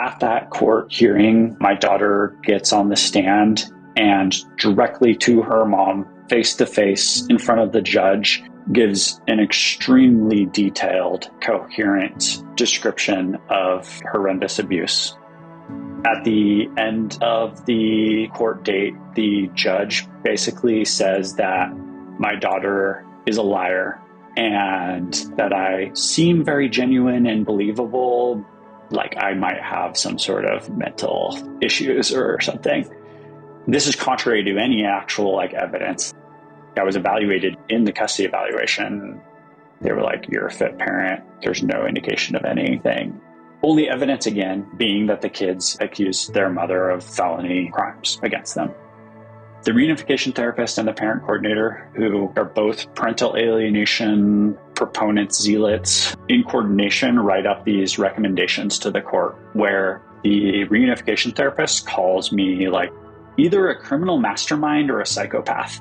At that court hearing, my daughter gets on the stand and directly to her mom, face to face in front of the judge, gives an extremely detailed, coherent description of horrendous abuse. At the end of the court date, the judge basically says that my daughter is a liar and that I seem very genuine and believable, like I might have some sort of mental issues or something. This is contrary to any actual evidence. I was evaluated in the custody evaluation. They were like, "You're a fit parent. There's no indication of anything." Only evidence, again, being that the kids accused their mother of felony crimes against them. The reunification therapist and the parent coordinator, who are both parental alienation proponents, zealots, in coordination write up these recommendations to the court, where the reunification therapist calls me either a criminal mastermind or a psychopath,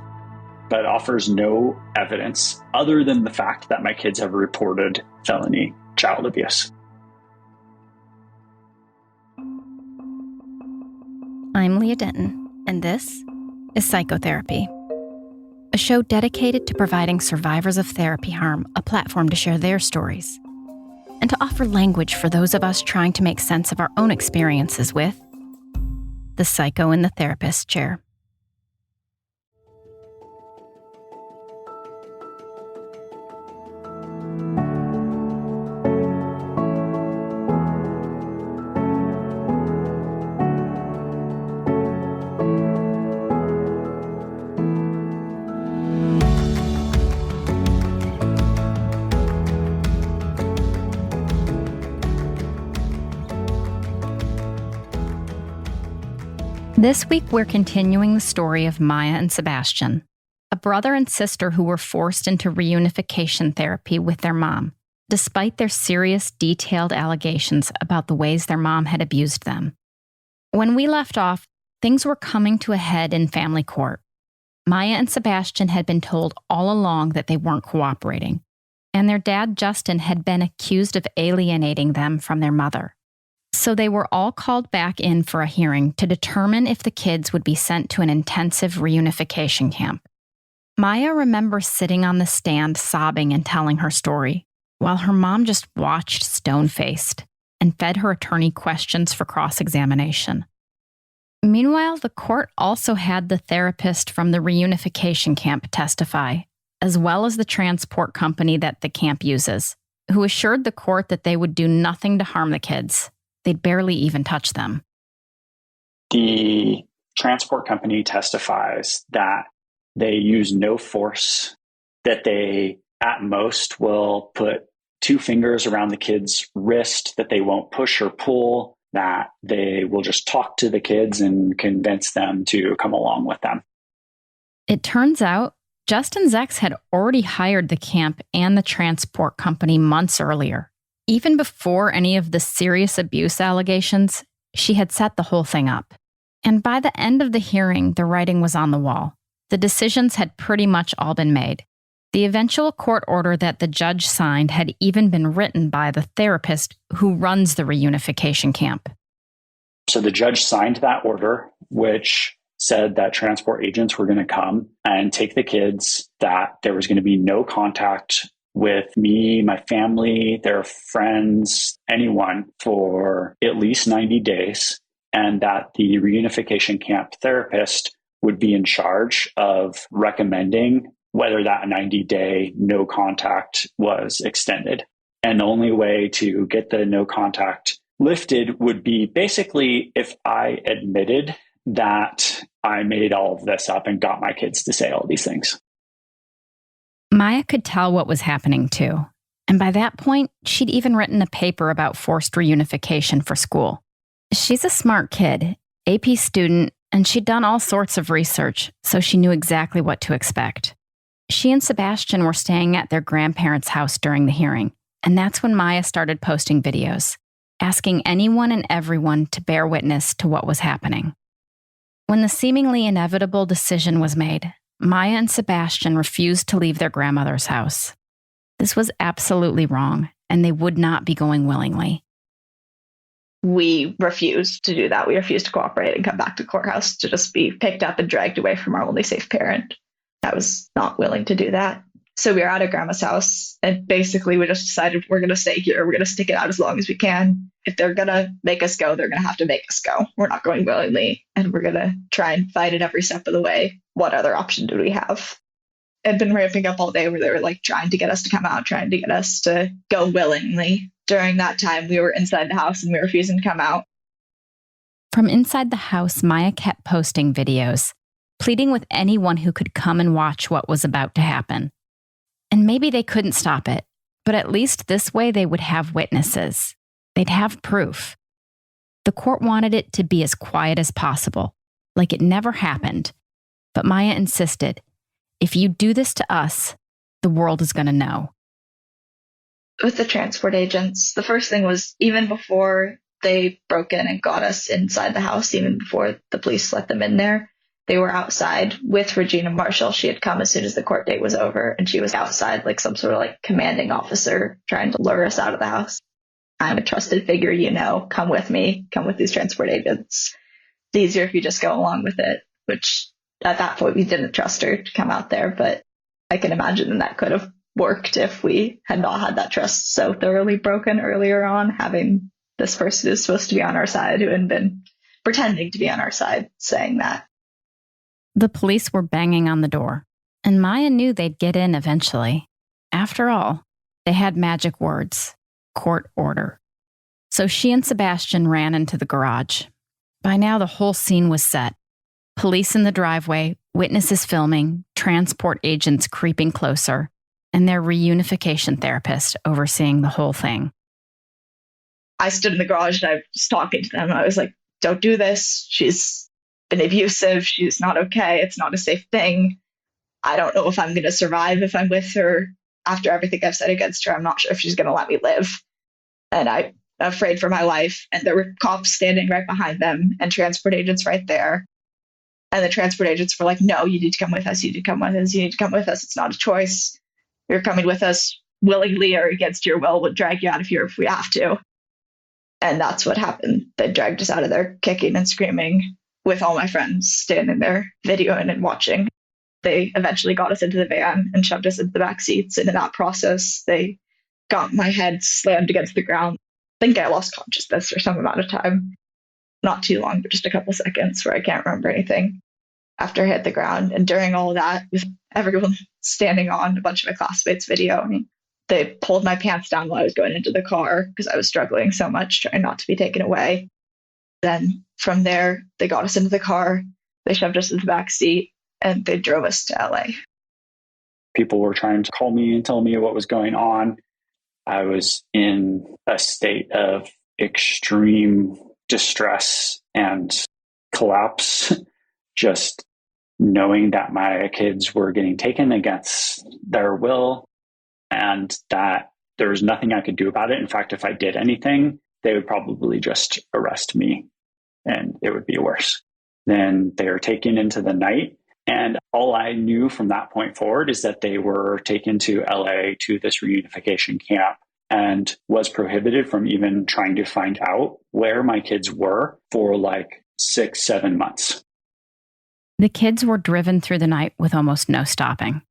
but offers no evidence other than the fact that my kids have reported felony child abuse. I'm Leah Denton, and this is Psychotherapy, a show dedicated to providing survivors of therapy harm a platform to share their stories, and to offer language for those of us trying to make sense of our own experiences with the psycho in the therapist chair. This week, we're continuing the story of Maya and Sebastian, a brother and sister who were forced into reunification therapy with their mom, despite their serious, detailed allegations about the ways their mom had abused them. When we left off, things were coming to a head in family court. Maya and Sebastian had been told all along that they weren't cooperating, and their dad, Justin, had been accused of alienating them from their mother. So they were all called back in for a hearing to determine if the kids would be sent to an intensive reunification camp. Maya remembers sitting on the stand sobbing and telling her story, while her mom just watched stone-faced and fed her attorney questions for cross-examination. Meanwhile, the court also had the therapist from the reunification camp testify, as well as the transport company that the camp uses, who assured the court that they would do nothing to harm the kids. They'd barely even touch them. The transport company testifies that they use no force, that they at most will put 2 fingers around the kid's wrist, that they won't push or pull, that they will just talk to the kids and convince them to come along with them. It turns out Justin's ex had already hired the camp and the transport company months earlier. Even before any of the serious abuse allegations, she had set the whole thing up. And by the end of the hearing, the writing was on the wall. The decisions had pretty much all been made. The eventual court order that the judge signed had even been written by the therapist who runs the reunification camp. So the judge signed that order, which said that transport agents were going to come and take the kids, that there was going to be no contact with me, my family, their friends, anyone for at least 90 days, and that the reunification camp therapist would be in charge of recommending whether that 90-day no contact was extended. And the only way to get the no contact lifted would be basically if I admitted that I made all of this up and got my kids to say all these things. Maya could tell what was happening too. And by that point, she'd even written a paper about forced reunification for school. She's a smart kid, AP student, and she'd done all sorts of research, so she knew exactly what to expect. She and Sebastian were staying at their grandparents' house during the hearing, and that's when Maya started posting videos, asking anyone and everyone to bear witness to what was happening. When the seemingly inevitable decision was made, Maya and Sebastian refused to leave their grandmother's house. This was absolutely wrong, and they would not be going willingly. we refused to do that. We refused to cooperate and come back to the courthouse to just be picked up and dragged away from our only safe parent. I was not willing to do that. So we were at our grandma's house, and basically we just decided we're going to stay here. We're going to stick it out as long as we can. If they're going to make us go, they're going to have to make us go. We're not going willingly, and we're going to try and fight it every step of the way. What other option do we have? I'd been ramping up all day where they were like trying to get us to come out, trying to get us to go willingly. During that time, we were inside the house and we were refusing to come out. From inside the house, Maya kept posting videos, pleading with anyone who could come and watch what was about to happen. And maybe they couldn't stop it, but at least this way they would have witnesses. They'd have proof. The court wanted it to be as quiet as possible, like it never happened. But Maya insisted, if you do this to us, the world is going to know. With the transport agents, the first thing was, even before they broke in and got us inside the house, even before the police let them in there, they were outside with Regina Marshall. She had come as soon as the court date was over, and she was outside like some sort of like commanding officer trying to lure us out of the house. I'm a trusted figure, come with me, come with these transport agents. It's easier if you just go along with it, which at that point we didn't trust her to come out there, but I can imagine that could have worked if we had not had that trust so thoroughly broken earlier on, having this person who's supposed to be on our side, who had been pretending to be on our side, saying that. The police were banging on the door, and Maya knew they'd get in eventually. After all, they had magic words, court order. So she and Sebastian ran into the garage. By now, the whole scene was set. Police in the driveway, witnesses filming, transport agents creeping closer, and their reunification therapist overseeing the whole thing. I stood in the garage and I was talking to them. I was like, don't do this. She's been abusive. She's not okay. It's not a safe thing. I don't know if I'm going to survive if I'm with her. After everything I've said against her, I'm not sure if she's going to let me live. And I'm afraid for my life. And there were cops standing right behind them and transport agents right there. And the transport agents were like, no, you need to come with us. You need to come with us. You need to come with us. It's not a choice. You're coming with us willingly or against your will. We'll drag you out of here if we have to. And that's what happened. They dragged us out of there kicking and screaming with all my friends standing there videoing and watching. They eventually got us into the van and shoved us into the back seats. And in that process, they got my head slammed against the ground. I think I lost consciousness for some amount of time. Not too long, but just a couple seconds where I can't remember anything after I hit the ground. And during all of that, with everyone standing on a bunch of my classmates' video, they pulled my pants down while I was going into the car because I was struggling so much, trying not to be taken away. Then from there, they got us into the car, they shoved us in the back seat, and they drove us to LA. People were trying to call me and tell me what was going on. I was in a state of extreme distress and collapse, just knowing that my kids were getting taken against their will and that there was nothing I could do about it. In fact, if I did anything, they would probably just arrest me and it would be worse. Then they were taken into the night. And all I knew from that point forward is that they were taken to LA to this reunification camp and was prohibited from even trying to find out where my kids were for like 6-7 months. The kids were driven through the night with almost no stopping.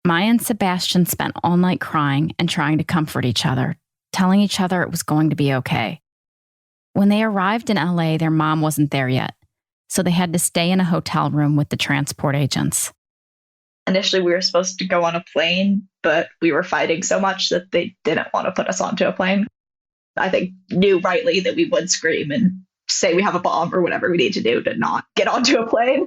Maya and Sebastian spent all night crying and trying to comfort each other, telling each other it was going to be okay. When they arrived in LA, their mom wasn't there yet, so they had to stay in a hotel room with the transport agents. Initially, we were supposed to go on a plane, but we were fighting so much that they didn't want to put us onto a plane. I think knew rightly that we would scream and say we have a bomb or whatever we need to do to not get onto a plane.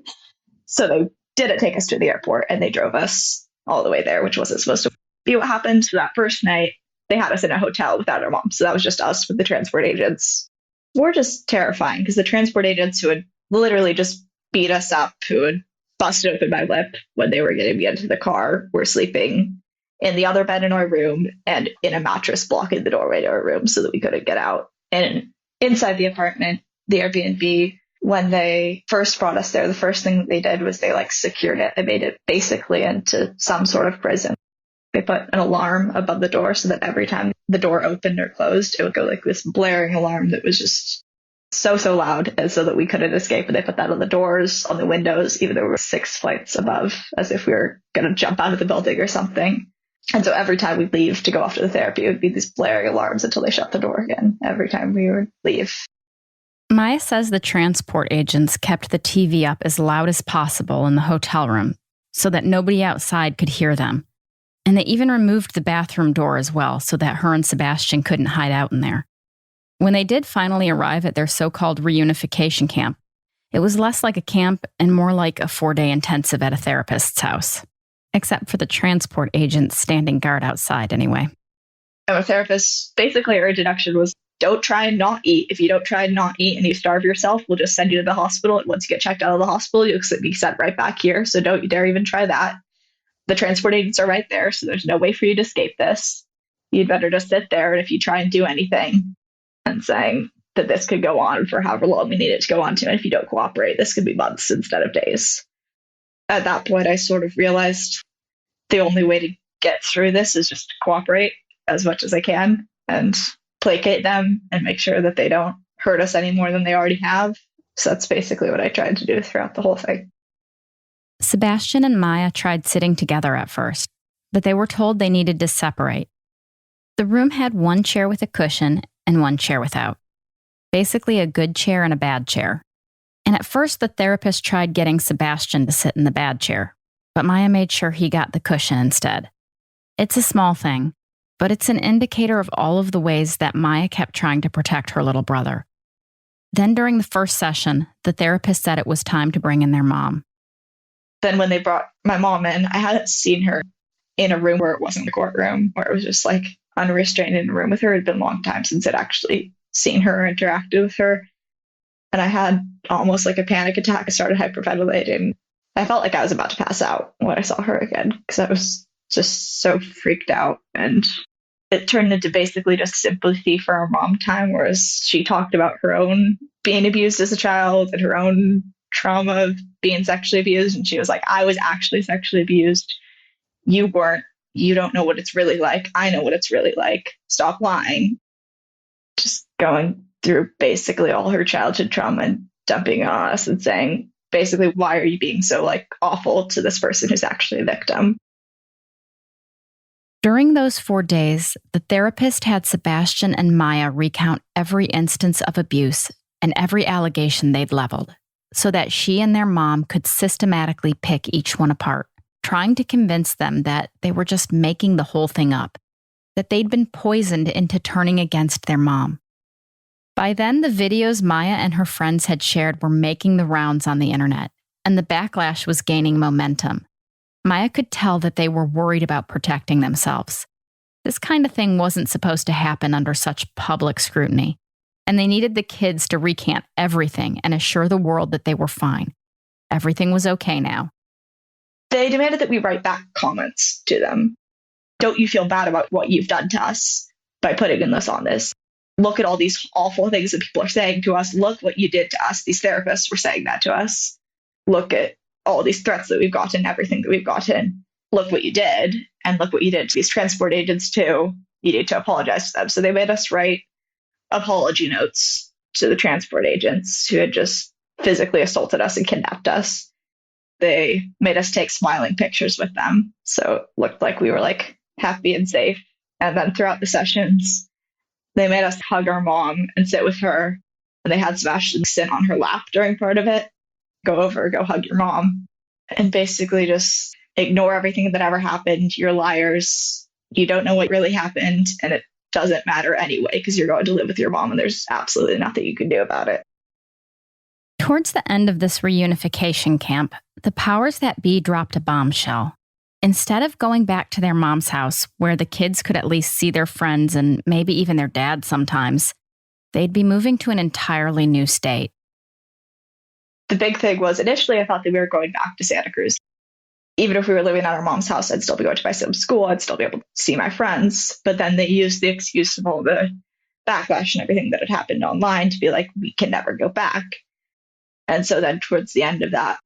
So they didn't take us to the airport and they drove us all the way there, which wasn't supposed to be what happened. So that first night, they had us in a hotel without our mom. So that was just us with the transport agents. We're just terrifying because the transport agents who had literally just beat us up, who had busted open my lip when they were getting me into the car, were sleeping in the other bed in our room and in a mattress blocking the doorway to our room so that we couldn't get out. And inside the apartment, the Airbnb, when they first brought us there, the first thing that they did was they secured it. They made it basically into some sort of prison. They put an alarm above the door so that every time the door opened or closed, it would go like this blaring alarm that was just so loud, and so that we couldn't escape. And they put that on the doors, on the windows, even though we were 6 flights above, as if we were going to jump out of the building or something. And so every time we'd leave to go off to the therapy, it would be these blaring alarms until they shut the door again every time we would leave. Maya says the transport agents kept the TV up as loud as possible in the hotel room so that nobody outside could hear them. And they even removed the bathroom door as well so that her and Sebastian couldn't hide out in there. When they did finally arrive at their so-called reunification camp, it was less like a camp and more like a 4-day intensive at a therapist's house. Except for the transport agents standing guard outside anyway. Our therapist, basically her introduction was, don't try and not eat. If you don't try and not eat and you starve yourself, we'll just send you to the hospital. And once you get checked out of the hospital, you'll be sent right back here. So don't you dare even try that. The transport agents are right there, so there's no way for you to escape this. You'd better just sit there, and if you try and do anything, and saying that this could go on for however long we need it to go on to, and if you don't cooperate, this could be months instead of days. At that point, I sort of realized the only way to get through this is just to cooperate as much as I can and placate them and make sure that they don't hurt us any more than they already have. So that's basically what I tried to do throughout the whole thing. Sebastian and Maya tried sitting together at first, but they were told they needed to separate. The room had one chair with a cushion and one chair without. Basically a good chair and a bad chair. And at first the therapist tried getting Sebastian to sit in the bad chair, but Maya made sure he got the cushion instead. It's a small thing, but it's an indicator of all of the ways that Maya kept trying to protect her little brother. Then during the first session, the therapist said it was time to bring in their mom. Then when they brought my mom in, I hadn't seen her in a room where it wasn't a courtroom, where it was just like unrestrained in a room with her. It had been a long time since I'd actually seen her or interacted with her. And I had almost like a panic attack. I started hyperventilating. I felt like I was about to pass out when I saw her again because I was just so freaked out. And it turned into basically just sympathy for our mom time, whereas she talked about her own being abused as a child and her own trauma of being sexually abused. And she was like, I was actually sexually abused. You weren't. You don't know what it's really like. I know what it's really like. Stop lying. Just going through basically all her childhood trauma and dumping it on us and saying, basically, why are you being so like awful to this person who's actually a victim? During those 4 days, the therapist had Sebastian and Maya recount every instance of abuse and every allegation they'd leveled, so that she and their mom could systematically pick each one apart, trying to convince them that they were just making the whole thing up, that they'd been poisoned into turning against their mom. By then, the videos Maya and her friends had shared were making the rounds on the internet, and the backlash was gaining momentum. Maya could tell that they were worried about protecting themselves. This kind of thing wasn't supposed to happen under such public scrutiny, and they needed the kids to recant everything and assure the world that they were fine. Everything was okay now. They demanded that we write back comments to them. Don't you feel bad about what you've done to us by putting this on this? Look at all these awful things that people are saying to us. Look what you did to us. These therapists were saying that to us. Look at all these threats that we've gotten, everything that we've gotten. Look what you did, and look what you did to these transport agents too. You need to apologize to them. So they made us write apology notes to the transport agents who had just physically assaulted us and kidnapped us. They made us take smiling pictures with them, so it looked like we were like happy and safe. And then throughout the sessions, they made us hug our mom and sit with her. And they had Sebastian sit on her lap during part of it. Go over, go hug your mom. And basically just ignore everything that ever happened. You're liars. You don't know what really happened. And it doesn't matter anyway because you're going to live with your mom and there's absolutely nothing you can do about it. Towards the end of this reunification camp, the powers that be dropped a bombshell. Instead of going back to their mom's house, where the kids could at least see their friends and maybe even their dad sometimes, they'd be moving to an entirely new state. The big thing was initially I thought that we were going back to Santa Cruz. Even if we were living at our mom's house, I'd still be going to my son's school. I'd still be able to see my friends. But then they used the excuse of all the backlash and everything that had happened online to be like, we can never go back. And so then towards the end of that,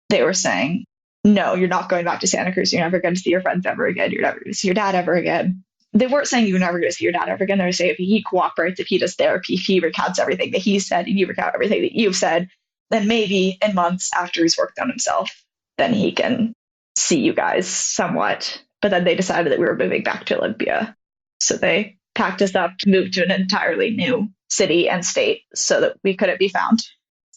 they were saying, no, you're not going back to Santa Cruz. You're never going to see your friends ever again. You're never going to see your dad ever again. They weren't saying you're never going to see your dad ever again. They were saying if he cooperates, if he does therapy, if he recounts everything that he said, and you recount everything that you've said, then maybe in months after he's worked on himself, then he can see you guys somewhat. But then they decided that we were moving back to Olympia. So they packed us up to move to an entirely new city and state so that we couldn't be found.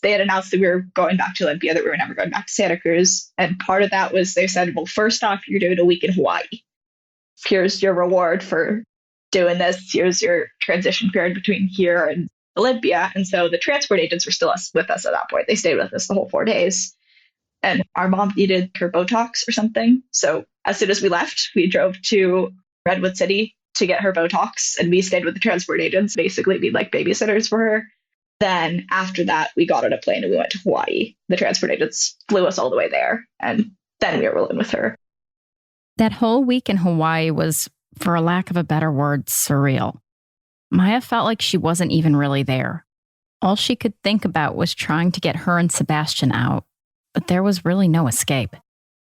They had announced that we were going back to Olympia, that we were never going back to Santa Cruz. And part of that was they said, well, first off, you're doing a week in Hawaii. Here's your reward for doing this. Here's your transition period between here and Olympia. And so the transport agents were still with us at that point. They stayed with us the whole 4 days. And our mom needed her Botox or something. So as soon as we left, we drove to Redwood City to get her Botox. And we stayed with the transport agents, basically being like babysitters for her. Then after that, we got on a plane and we went to Hawaii. The transport agents flew us all the way there. And then we were rolling with her. That whole week in Hawaii was, for a lack of a better word, surreal. Maya felt like she wasn't even really there. All she could think about was trying to get her and Sebastian out, but there was really no escape.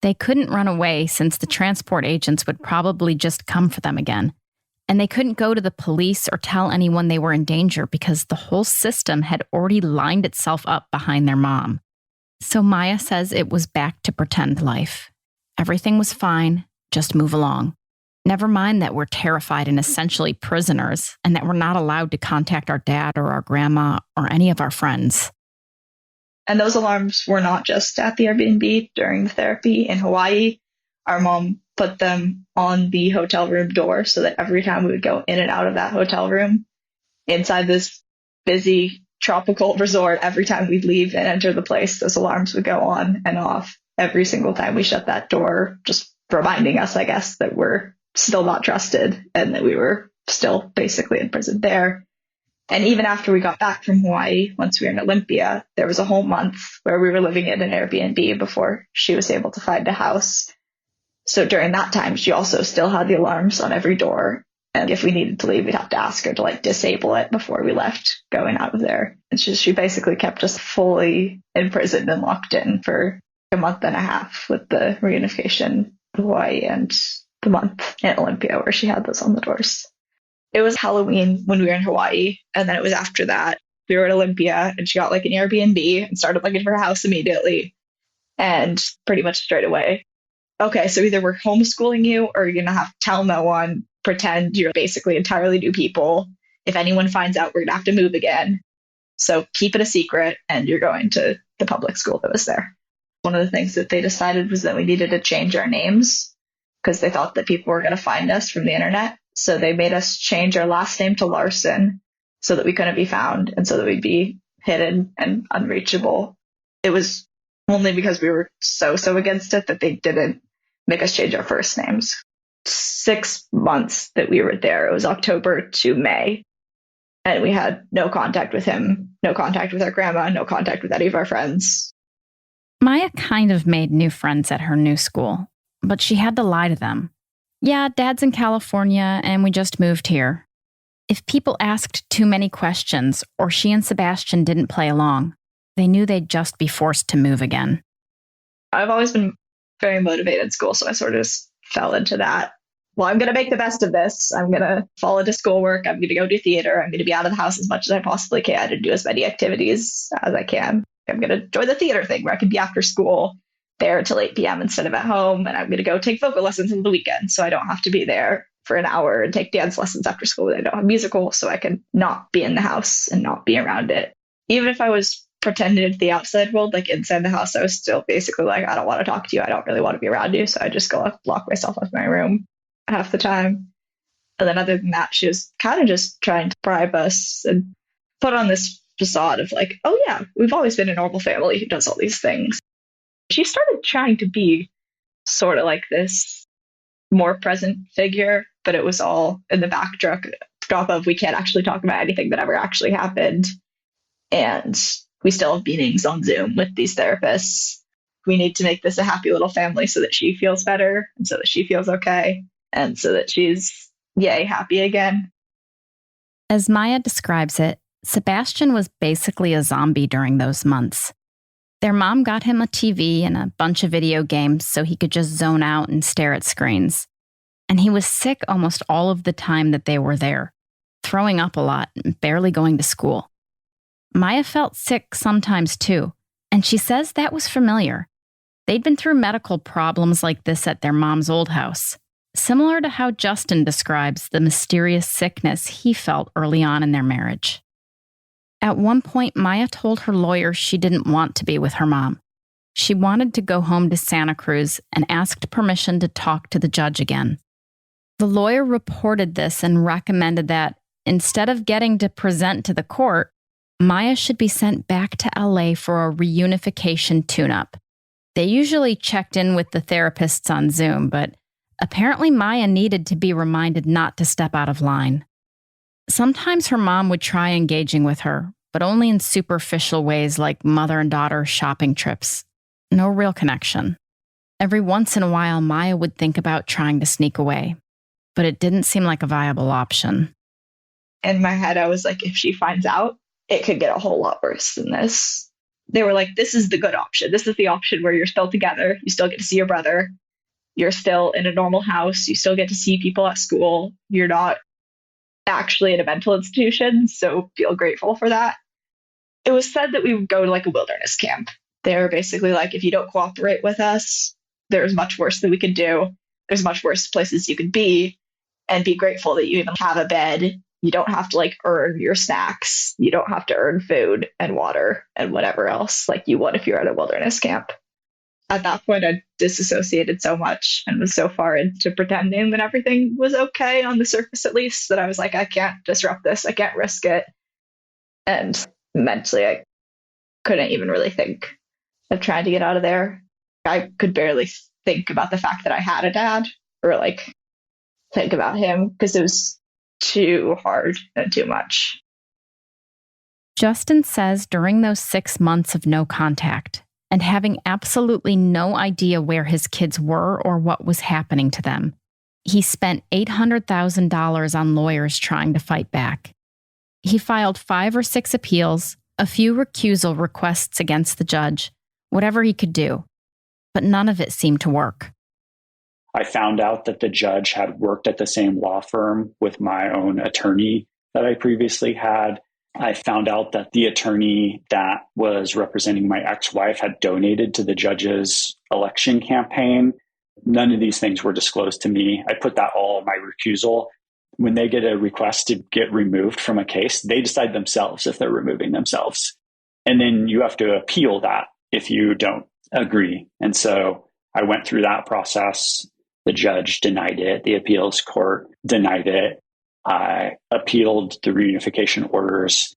They couldn't run away since the transport agents would probably just come for them again. And they couldn't go to the police or tell anyone they were in danger because the whole system had already lined itself up behind their mom. So Maya says it was back to pretend life. Everything was fine, just move along. Never mind that we're terrified and essentially prisoners, and that we're not allowed to contact our dad or our grandma or any of our friends. And those alarms were not just at the Airbnb during the therapy in Hawaii. Our mom put them on the hotel room door so that every time we would go in and out of that hotel room, inside this busy tropical resort, every time we'd leave and enter the place, those alarms would go on and off every single time we shut that door, just reminding us, I guess, that we're still not trusted and that we were still basically imprisoned there. And even after we got back from Hawaii, once we were in Olympia, there was a whole month where we were living in an Airbnb before she was able to find a house. So during that time, she also still had the alarms on every door. And if we needed to leave, we'd have to ask her to disable it before we left going out of there. And she basically kept us fully imprisoned and locked in for a month and a half with the reunification in Hawaii and the month in Olympia where she had those on the doors. It was Halloween when we were in Hawaii, and then it was after that. We were at Olympia, and she got an Airbnb and started looking for a house immediately. And pretty much straight away, okay, so either we're homeschooling you or you're going to have to tell no one, pretend you're basically entirely new people. If anyone finds out, we're going to have to move again. So keep it a secret, and you're going to the public school that was there. One of the things that they decided was that we needed to change our names because they thought that people were going to find us from the internet. So they made us change our last name to Larson so that we couldn't be found and so that we'd be hidden and unreachable. It was only because we were so against it that they didn't make us change our first names. 6 months that we were there, it was October to May, and we had no contact with him, no contact with our grandma, no contact with any of our friends. Maya kind of made new friends at her new school, but she had to lie to them. Yeah, Dad's in California and we just moved here. If people asked too many questions or she and Sebastian didn't play along, they knew they'd just be forced to move again. I've always been very motivated in school, so I sort of just fell into that. Well, I'm going to make the best of this. I'm going to fall into schoolwork. I'm going to go do theater. I'm going to be out of the house as much as I possibly can and do as many activities as I can. I'm going to join the theater thing where I can be after school there till 8 p.m. instead of at home. And I'm going to go take vocal lessons on the weekend so I don't have to be there for an hour and take dance lessons after school when I don't have musical, so I can not be in the house and not be around it. Even if I was pretending to the outside world, inside the house, I was still basically I don't want to talk to you. I don't really want to be around you. So I just go lock myself up in my room half the time. And then other than that, she was kind of just trying to bribe us and put on this facade of oh yeah, we've always been a normal family who does all these things. She started trying to be sort of this more present figure, but it was all in the backdrop of we can't actually talk about anything that ever actually happened. And we still have meetings on Zoom with these therapists. We need to make this a happy little family so that she feels better and so that she feels okay and so that she's, yay, happy again. As Maya describes it, Sebastian was basically a zombie during those months. Their mom got him a TV and a bunch of video games so he could just zone out and stare at screens. and he was sick almost all of the time that they were there, throwing up a lot and barely going to school. Maya felt sick sometimes too, and she says that was familiar. They'd been through medical problems like this at their mom's old house, similar to how Justin describes the mysterious sickness he felt early on in their marriage. At one point, Maya told her lawyer she didn't want to be with her mom. She wanted to go home to Santa Cruz and asked permission to talk to the judge again. The lawyer reported this and recommended that, instead of getting to present to the court, Maya should be sent back to LA for a reunification tune-up. They usually checked in with the therapists on Zoom, but apparently Maya needed to be reminded not to step out of line. Sometimes her mom would try engaging with her, but only in superficial ways like mother and daughter shopping trips. No real connection. Every once in a while, Maya would think about trying to sneak away, but it didn't seem like a viable option. In my head, I was like, if she finds out, it could get a whole lot worse than this. They were like, this is the good option. This is the option where you're still together. You still get to see your brother. You're still in a normal house. You still get to see people at school. You're not actually in a mental institution, so feel grateful for that. It was said that we would go to like a wilderness camp. They were basically like, if you don't cooperate with us, there's much worse that we could do. There's much worse places you could be, and be grateful that you even have a bed. You don't have to like earn your snacks. You don't have to earn food and water and whatever else like you would if you're at a wilderness camp. At that point, I disassociated so much and was so far into pretending that everything was okay on the surface, at least, that I was like, I can't disrupt this. I can't risk it. And mentally, I couldn't even really think of trying to get out of there. I could barely think about the fact that I had a dad or like think about him because it was too hard and too much. Justin says during those 6 months of no contact and having absolutely no idea where his kids were or what was happening to them, he spent $800,000 on lawyers trying to fight back. He filed 5 or 6 appeals, a few recusal requests against the judge, whatever he could do, but none of it seemed to work. I found out that the judge had worked at the same law firm with my own attorney that I previously had. I found out that the attorney that was representing my ex-wife had donated to the judge's election campaign. None of these things were disclosed to me. I put that all in my recusal. When they get a request to get removed from a case, they decide themselves if they're removing themselves. And then you have to appeal that if you don't agree. And so I went through that process. The judge denied it. The appeals court denied it. I appealed the reunification orders.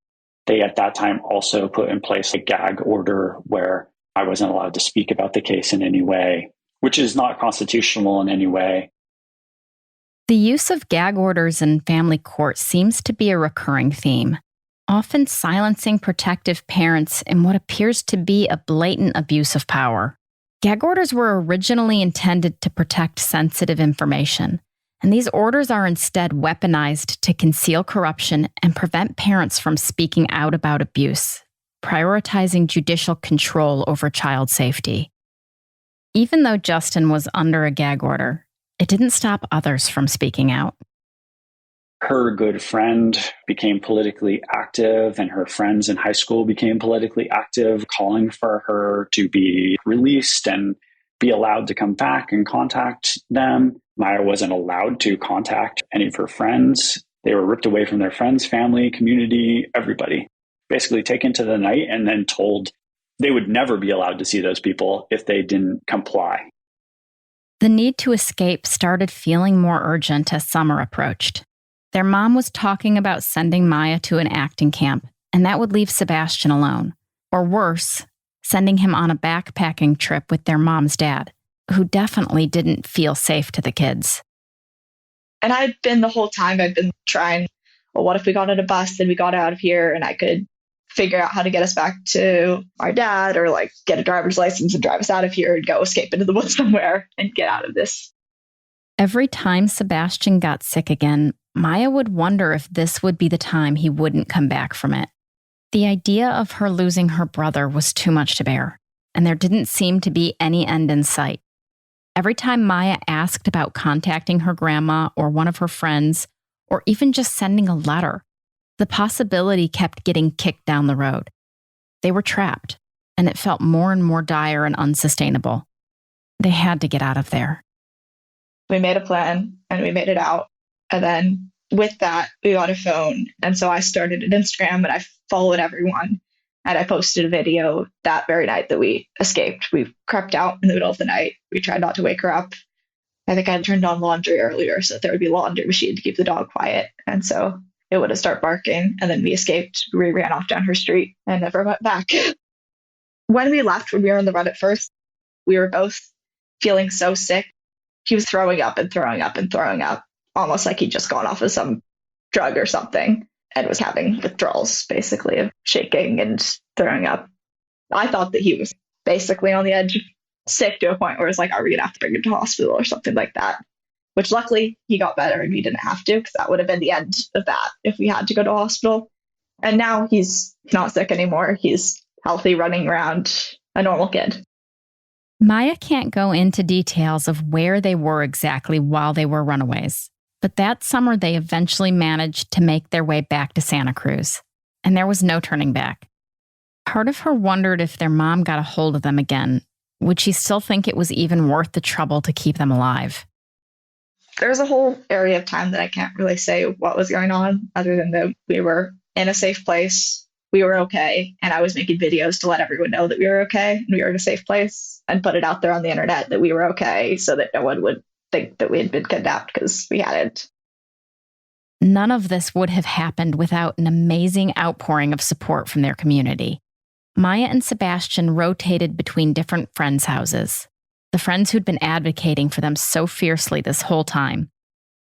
They at that time also put in place a gag order where I wasn't allowed to speak about the case in any way, which is not constitutional in any way. The use of gag orders in family court seems to be a recurring theme, often silencing protective parents in what appears to be a blatant abuse of power. Gag orders were originally intended to protect sensitive information, and these orders are instead weaponized to conceal corruption and prevent parents from speaking out about abuse, prioritizing judicial control over child safety. Even though Justin was under a gag order, it didn't stop others from speaking out. Her good friend became politically active, and her friends in high school became politically active, calling for her to be released and be allowed to come back and contact them. Maya wasn't allowed to contact any of her friends. They were ripped away from their friends, family, community, everybody. Basically taken to the night and then told they would never be allowed to see those people if they didn't comply. The need to escape started feeling more urgent as summer approached. Their mom was talking about sending Maya to an acting camp, and that would leave Sebastian alone. Or worse, sending him on a backpacking trip with their mom's dad, who definitely didn't feel safe to the kids. And I've been trying, well, what if we got on a bus and we got out of here and I could figure out how to get us back to our dad, or like get a driver's license and drive us out of here and go escape into the woods somewhere and get out of this. Every time Sebastian got sick again, Maya would wonder if this would be the time he wouldn't come back from it. The idea of her losing her brother was too much to bear, and there didn't seem to be any end in sight. Every time Maya asked about contacting her grandma or one of her friends, or even just sending a letter, the possibility kept getting kicked down the road. They were trapped, and it felt more and more dire and unsustainable. They had to get out of there. We made a plan and we made it out. And then with that, we got a phone. And so I started an Instagram and I followed everyone. And I posted a video that very night that we escaped. We crept out in the middle of the night. We tried not to wake her up. I think I had turned on laundry earlier so that there would be a laundry machine to keep the dog quiet. And so it would have started barking. And then we escaped. We ran off down her street and never went back. When we left, when we were on the run at first, we were both feeling so sick. He was throwing up and throwing up and throwing up, almost like he'd just gone off of some drug or something and was having withdrawals, basically, of shaking and throwing up. I thought that he was basically on the edge of sick to a point where it's like, are we going to have to bring him to hospital or something like that? Which luckily he got better and we didn't have to, because that would have been the end of that if we had to go to hospital. And now he's not sick anymore. He's healthy, running around, a normal kid. Maya can't go into details of where they were exactly while they were runaways, but that summer they eventually managed to make their way back to Santa Cruz, and there was no turning back. Part of her wondered if their mom got a hold of them again, would she still think it was even worth the trouble to keep them alive? There's a whole area of time that I can't really say what was going on, other than that we were in a safe place. We were okay, and I was making videos to let everyone know that we were okay and we were in a safe place, and put it out there on the internet that we were okay so that no one would think that we had been kidnapped, because we hadn't. None of this would have happened without an amazing outpouring of support from their community. Maya and Sebastian rotated between different friends' houses, the friends who'd been advocating for them so fiercely this whole time.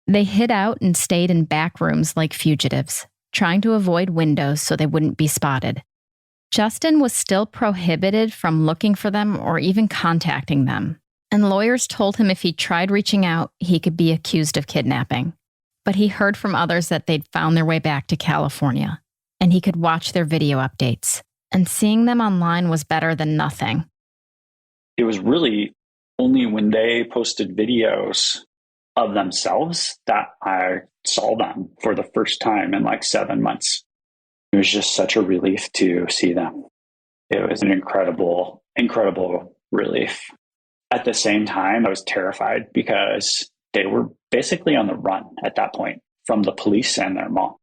They hid out and stayed in back rooms like fugitives, trying to avoid windows so they wouldn't be spotted. Justin was still prohibited from looking for them or even contacting them, and lawyers told him if he tried reaching out, he could be accused of kidnapping. But he heard from others that they'd found their way back to California, and he could watch their video updates, and seeing them online was better than nothing. It was really only when they posted videos of themselves that I saw them for the first time in like 7 months. It was just such a relief to see them. It was an incredible, incredible relief. At the same time, I was terrified because they were basically on the run at that point from the police and their mom.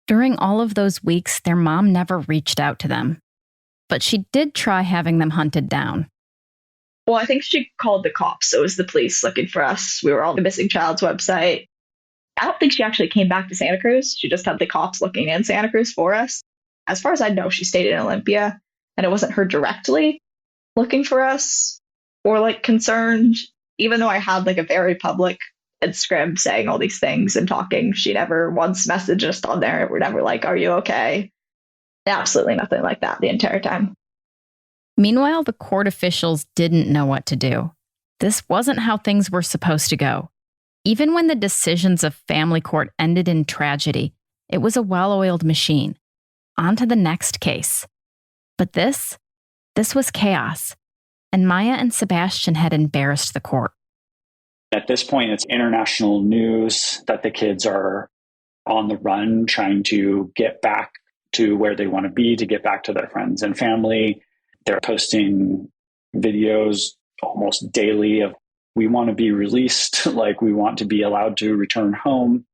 During all of those weeks, their mom never reached out to them, but she did try having them hunted down. Well, I think she called the cops. So it was the police looking for us. We were on the missing child's website. I don't think she actually came back to Santa Cruz. She just had the cops looking in Santa Cruz for us. As far as I know, she stayed in Olympia, and it wasn't her directly looking for us or like concerned. Even though I had like a very public Instagram saying all these things and talking, she never once messaged us on there. We're never like, are you okay? Absolutely nothing like that the entire time. Meanwhile, the court officials didn't know what to do. This wasn't how things were supposed to go. Even when the decisions of family court ended in tragedy, it was a well-oiled machine. On to the next case. But this was chaos, and Maya and Sebastian had embarrassed the court. At this point, it's international news that the kids are on the run, trying to get back to where they want to be, to get back to their friends and family. They're posting videos almost daily of, we want to be released, like we want to be allowed to return home.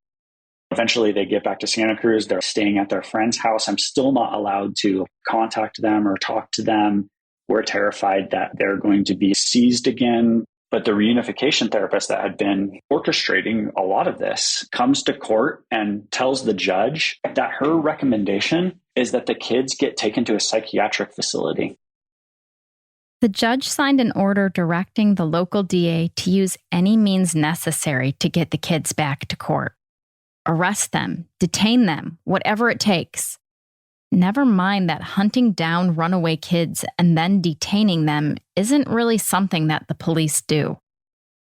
Eventually they get back to Santa Cruz. They're staying at their friend's house. I'm still not allowed to contact them or talk to them. We're terrified that they're going to be seized again. But the reunification therapist that had been orchestrating a lot of this comes to court and tells the judge that her recommendation is that the kids get taken to a psychiatric facility. The judge signed an order directing the local DA to use any means necessary to get the kids back to court. Arrest them, detain them, whatever it takes. Never mind that hunting down runaway kids and then detaining them isn't really something that the police do.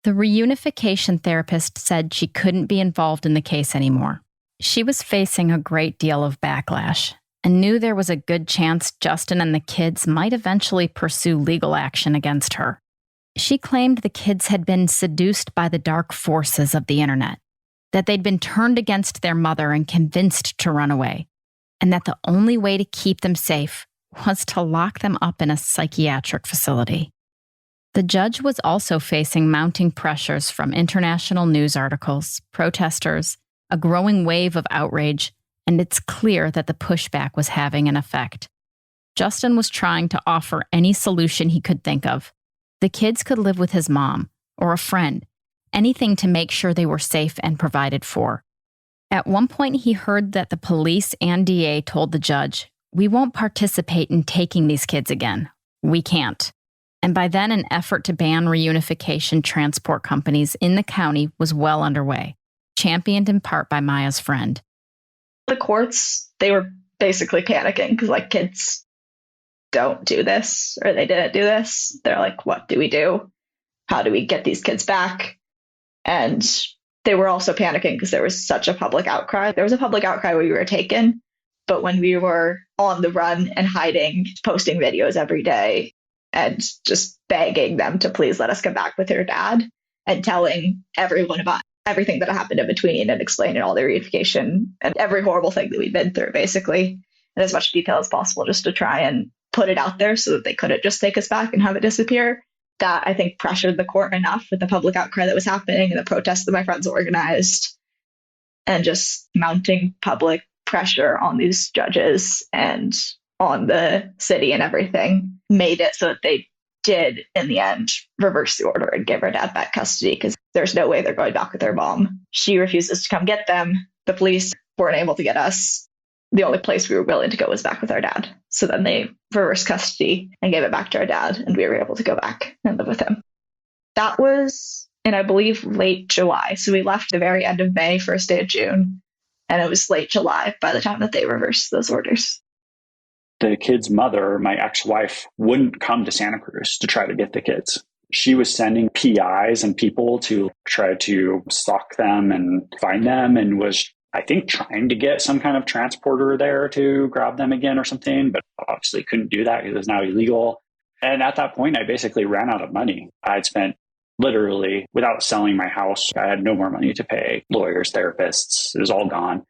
The reunification therapist said she couldn't be involved in the case anymore. She was facing a great deal of backlash and knew there was a good chance Justin and the kids might eventually pursue legal action against her. She claimed the kids had been seduced by the dark forces of the internet, that they'd been turned against their mother and convinced to run away, and that the only way to keep them safe was to lock them up in a psychiatric facility. The judge was also facing mounting pressures from international news articles, protesters, a growing wave of outrage, and it's clear that the pushback was having an effect. Justin was trying to offer any solution he could think of. The kids could live with his mom or a friend, anything to make sure they were safe and provided for. At one point, he heard that the police and DA told the judge, "We won't participate in taking these kids again. We can't." And by then, an effort to ban reunification transport companies in the county was well underway, championed in part by Maya's friend. The courts, they were basically panicking because, kids don't do this, or they didn't do this. They're like, what do we do? How do we get these kids back? And they were also panicking because there was such a public outcry. There was a public outcry when we were taken, but when we were on the run and hiding, posting videos every day and just begging them to please let us come back with your dad and telling everyone about everything that happened in between and explaining all the reunification and every horrible thing that we'd been through, basically, in as much detail as possible, just to try and put it out there so that they couldn't just take us back and have it disappear. That, I think, pressured the court enough with the public outcry that was happening and the protests that my friends organized and just mounting public pressure on these judges and on the city and everything made it so that they did, in the end, reverse the order and give her dad back custody because there's no way they're going back with their mom. She refuses to come get them. The police weren't able to get us. The only place we were willing to go was back with our dad. So then they reversed custody and gave it back to our dad, and we were able to go back and live with him. That was in, I believe, late July. So we left the very end of May, first day of June, and it was late July by the time that they reversed those orders. The kid's mother, my ex-wife, wouldn't come to Santa Cruz to try to get the kids. She was sending PIs and people to try to stalk them and find them, and was, I think, trying to get some kind of transporter there to grab them again or something, but obviously couldn't do that because it was now illegal. And at that point, I basically ran out of money. I'd spent literally, without selling my house, I had no more money to pay lawyers, therapists. It was all gone.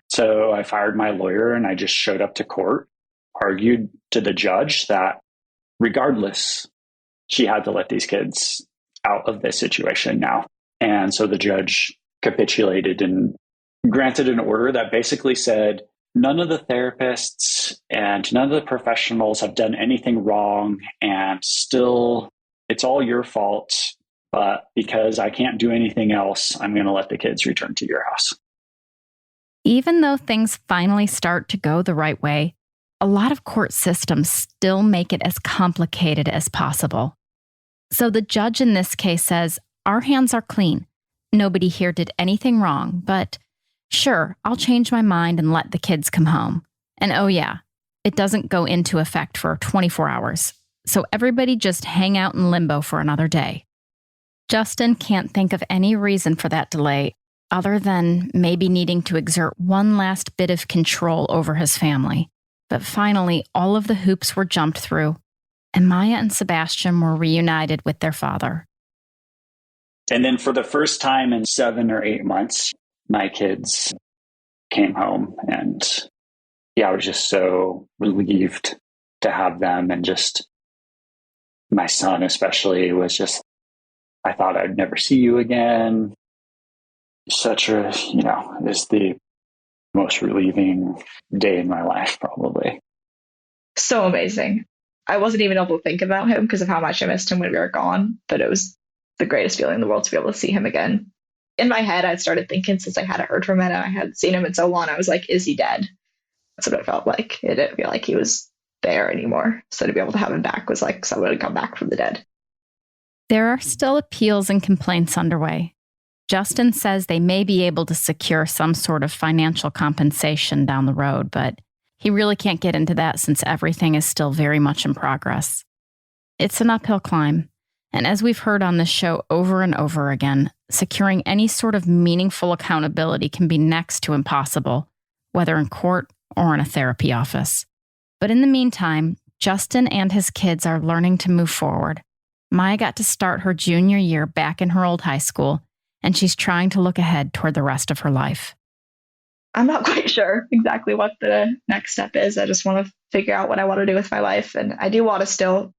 So I fired my lawyer and I just showed up to court, argued to the judge that regardless, she had to let these kids out of this situation now. And so the judge capitulated and granted an order that basically said, none of the therapists and none of the professionals have done anything wrong, and still it's all your fault. But because I can't do anything else, I'm going to let the kids return to your house. Even though things finally start to go the right way, a lot of court systems still make it as complicated as possible. So the judge in this case says, our hands are clean. Nobody here did anything wrong, but sure, I'll change my mind and let the kids come home. And oh yeah, it doesn't go into effect for 24 hours. So everybody just hang out in limbo for another day. Justin can't think of any reason for that delay other than maybe needing to exert one last bit of control over his family. But finally, all of the hoops were jumped through, and Maya and Sebastian were reunited with their father. And then for the first time in 7 or 8 months, my kids came home, and I was just so relieved to have them. And just my son especially was just, I thought I'd never see you again. Such a, is the most relieving day in my life, probably. So amazing. I wasn't even able to think about him because of how much I missed him when we were gone, but it was the greatest feeling in the world to be able to see him again. In my head, I'd started thinking, since I hadn't heard from him and I hadn't seen him in so long, I was like, is he dead? That's what it felt like. It didn't feel like he was there anymore. So to be able to have him back was like someone had come back from the dead. There are still appeals and complaints underway. Justin says they may be able to secure some sort of financial compensation down the road, but he really can't get into that since everything is still very much in progress. It's an uphill climb, and as we've heard on this show over and over again, securing any sort of meaningful accountability can be next to impossible, whether in court or in a therapy office. But in the meantime, Justin and his kids are learning to move forward. Maya got to start her junior year back in her old high school, and she's trying to look ahead toward the rest of her life. I'm not quite sure exactly what the next step is. I just want to figure out what I want to do with my life. And I do want to still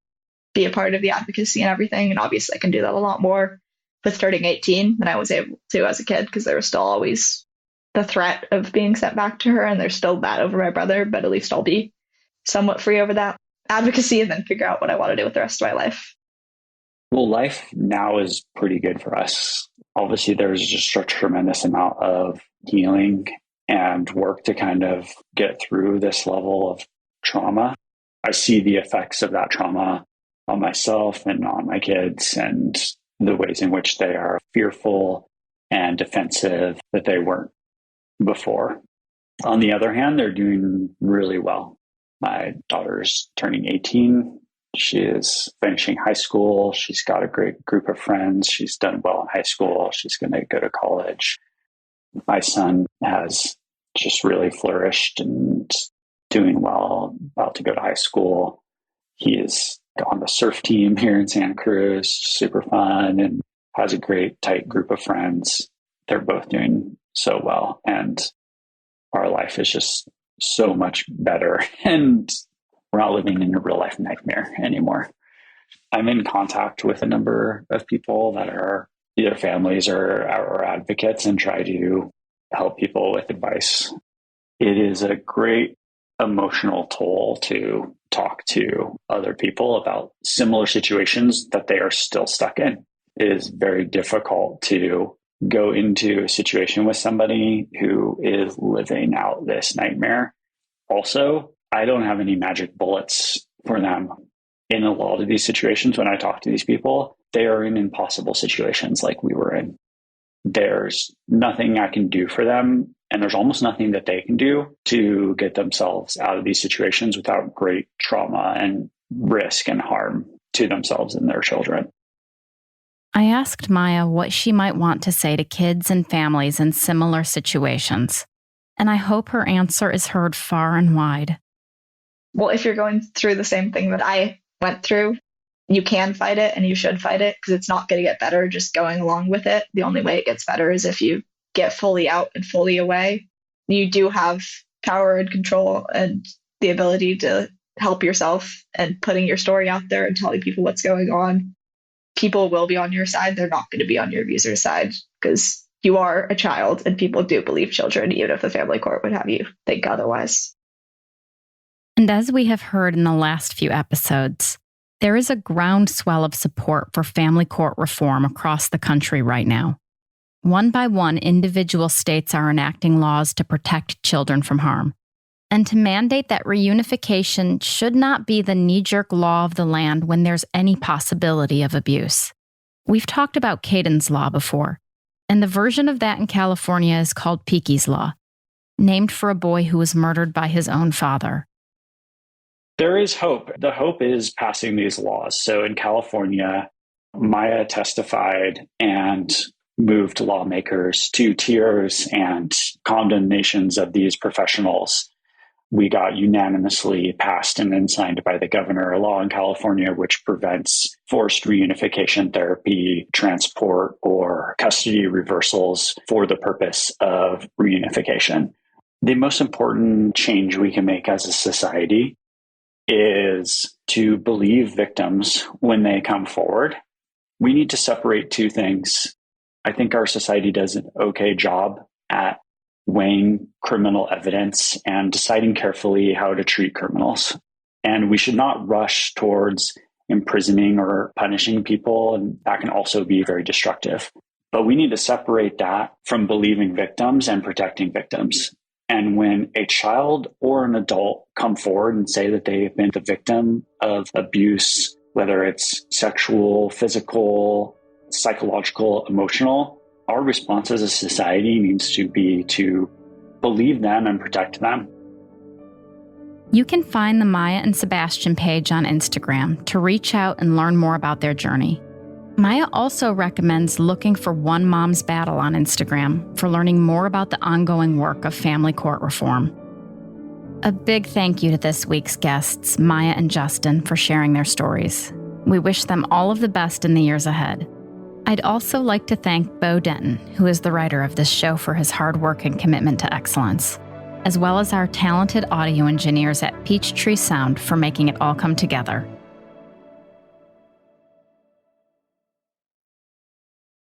be a part of the advocacy and everything. And obviously, I can do that a lot more with turning 18 than I was able to as a kid, because there was still always the threat of being sent back to her. And there's still that over my brother, but at least I'll be somewhat free over that advocacy and then figure out what I want to do with the rest of my life. Well, life now is pretty good for us. Obviously, there's just a tremendous amount of healing and work to kind of get through this level of trauma. I see the effects of that trauma on myself and on my kids, and the ways in which they are fearful and defensive that they weren't before. On the other hand, they're doing really well. My daughter's turning 18. She is finishing high school. She's got a great group of friends. She's done well in high school. She's going to go to college. My son has just really flourished and doing well, about to go to high school. He is on the surf team here in Santa Cruz, super fun, and has a great tight group of friends. They're both doing so well, and our life is just so much better, and we're not living in a real life nightmare anymore. I'm in contact with a number of people that are either families or advocates, and try to help people with advice. It is a great emotional toll to talk to other people about similar situations that they are still stuck in. It is very difficult to go into a situation with somebody who is living out this nightmare. Also, I don't have any magic bullets for them. In a lot of these situations, when I talk to these people, they are in impossible situations like we were in. There's nothing I can do for them, and there's almost nothing that they can do to get themselves out of these situations without great trauma and risk and harm to themselves and their children. I asked Maya what she might want to say to kids and families in similar situations, and I hope her answer is heard far and wide. Well, if you're going through the same thing that I went through, you can fight it and you should fight it, because it's not going to get better just going along with it. The only way it gets better is if you get fully out and fully away. You do have power and control and the ability to help yourself, and putting your story out there and telling people what's going on. People will be on your side. They're not going to be on your abuser's side, because you are a child and people do believe children, even if the family court would have you think otherwise. And as we have heard in the last few episodes, there is a groundswell of support for family court reform across the country right now. One by one, individual states are enacting laws to protect children from harm, and to mandate that reunification should not be the knee-jerk law of the land when there's any possibility of abuse. We've talked about Caden's Law before, and the version of that in California is called Peaky's Law, named for a boy who was murdered by his own father. There is hope. The hope is passing these laws. So in California, Maya testified and moved lawmakers to tears and condemnations of these professionals. We got unanimously passed and then signed by the governor a law in California which prevents forced reunification therapy, transport, or custody reversals for the purpose of reunification. The most important change we can make as a society is to believe victims when they come forward. We need to separate two things. I think our society does an okay job at weighing criminal evidence and deciding carefully how to treat criminals. And we should not rush towards imprisoning or punishing people, and that can also be very destructive. But we need to separate that from believing victims and protecting victims. And when a child or an adult come forward and say that they've been the victim of abuse, whether it's sexual, physical, psychological, emotional, our response as a society needs to be to believe them and protect them. You can find the Maya and Sebastian page on Instagram to reach out and learn more about their journey. Maya also recommends looking for One Mom's Battle on Instagram for learning more about the ongoing work of family court reform. A big thank you to this week's guests, Maya and Justin, for sharing their stories. We wish them all of the best in the years ahead. I'd also like to thank Bo Denton, who is the writer of this show, for his hard work and commitment to excellence, as well as our talented audio engineers at Peachtree Sound for making it all come together.